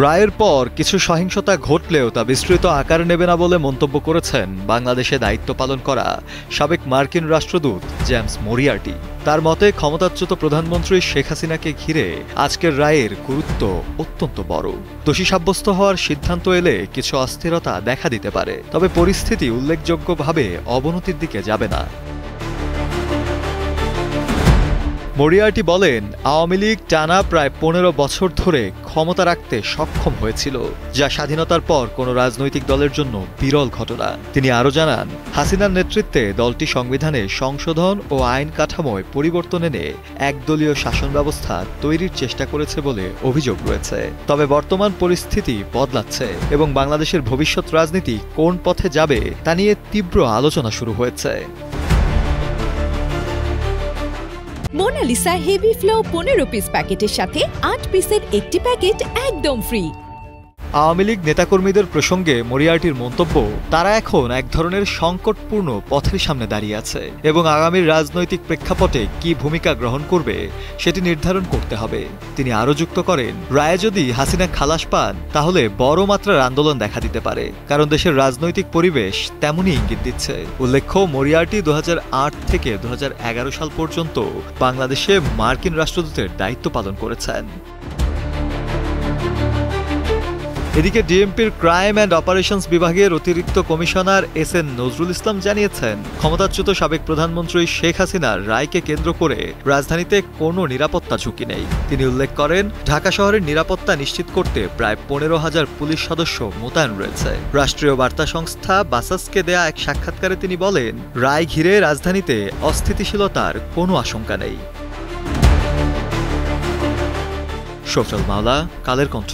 রায়ের পর কিছু সহিংসতা ঘটলেও তা বিস্তৃত আকার নেবে না বলে মন্তব্য করেছেন বাংলাদেশে দায়িত্ব পালন করা সাবেক মার্কিন রাষ্ট্রদূত জেমস মরিয়ার্টি। তার মতে, ক্ষমতাচ্যুত প্রধানমন্ত্রী শেখ হাসিনাকে ঘিরে আজকের রায়ের গুরুত্ব অত্যন্ত বড়। দোষী সাব্যস্ত হওয়ার সিদ্ধান্ত এলে কিছু অস্থিরতা দেখা দিতে পারে, তবে পরিস্থিতি উল্লেখযোগ্যভাবে অবনতির দিকে যাবে না। মরিয়ার্টি বলেন, আওয়ামী লীগ টানা প্রায় ১৫ বছর ধরে ক্ষমতা রাখতে সক্ষম হয়েছিল, যা স্বাধীনতার পর কোনো রাজনৈতিক দলের জন্য বিরল ঘটনা। তিনি আরও জানান, হাসিনার নেতৃত্বে দলটি সংবিধানে সংশোধন ও আইন কাঠামোয় পরিবর্তন এনে একদলীয় শাসন ব্যবস্থা তৈরির চেষ্টা করেছে বলে অভিযোগ রয়েছে। তবে বর্তমান পরিস্থিতি বদলাচ্ছে এবং বাংলাদেশের ভবিষ্যৎ রাজনীতি কোন পথে যাবে তা নিয়ে তীব্র আলোচনা শুরু হয়েছে। মোনালিসা হেভি ফ্লো 15 পিস প্যাকেটের সাথে 8 পিসের একটি প্যাকেট একদম ফ্রি। আওয়ামী লীগ নেতাকর্মীদের প্রসঙ্গে মরিয়ার্টির মন্তব্য, তারা এখন এক ধরনের সংকটপূর্ণ পথের সামনে দাঁড়িয়ে আছে এবং আগামীর রাজনৈতিক প্রেক্ষাপটে কি ভূমিকা গ্রহণ করবে সেটি নির্ধারণ করতে হবে। তিনি আরও যুক্ত করেন, রায়ে যদি হাসিনা খালাস পান তাহলে বড় মাত্রার আন্দোলন দেখা দিতে পারে, কারণ দেশের রাজনৈতিক পরিবেশ তেমনই ইঙ্গিত দিচ্ছে। উল্লেখ্য, মরিয়ার্টি 2008 থেকে 2011 সাল পর্যন্ত বাংলাদেশে মার্কিন রাষ্ট্রদূতের দায়িত্ব পালন করেছেন। এদিকে ডিএমপির ক্রাইম অ্যান্ড অপারেশনস বিভাগের অতিরিক্ত কমিশনার এস.এন. নজরুল ইসলাম জানিয়েছেন, ক্ষমতাচ্যুত সাবেক প্রধানমন্ত্রী শেখ হাসিনার রায়কে কেন্দ্র করে রাজধানীতে কোনো নিরাপত্তা ঝুঁকি নেই। তিনি উল্লেখ করেন, ঢাকা শহরের নিরাপত্তা নিশ্চিত করতে প্রায় 15,000 পুলিশ সদস্য মোতায়েন রয়েছে। রাষ্ট্রীয় বার্তা সংস্থা বাসাসকে দেয়া এক সাক্ষাৎকারে তিনি বলেন, রায় ঘিরে রাজধানীতে অস্থিতিশীলতার কোনো আশঙ্কা নেই। শফিউল মাওলা, কালের কণ্ঠ।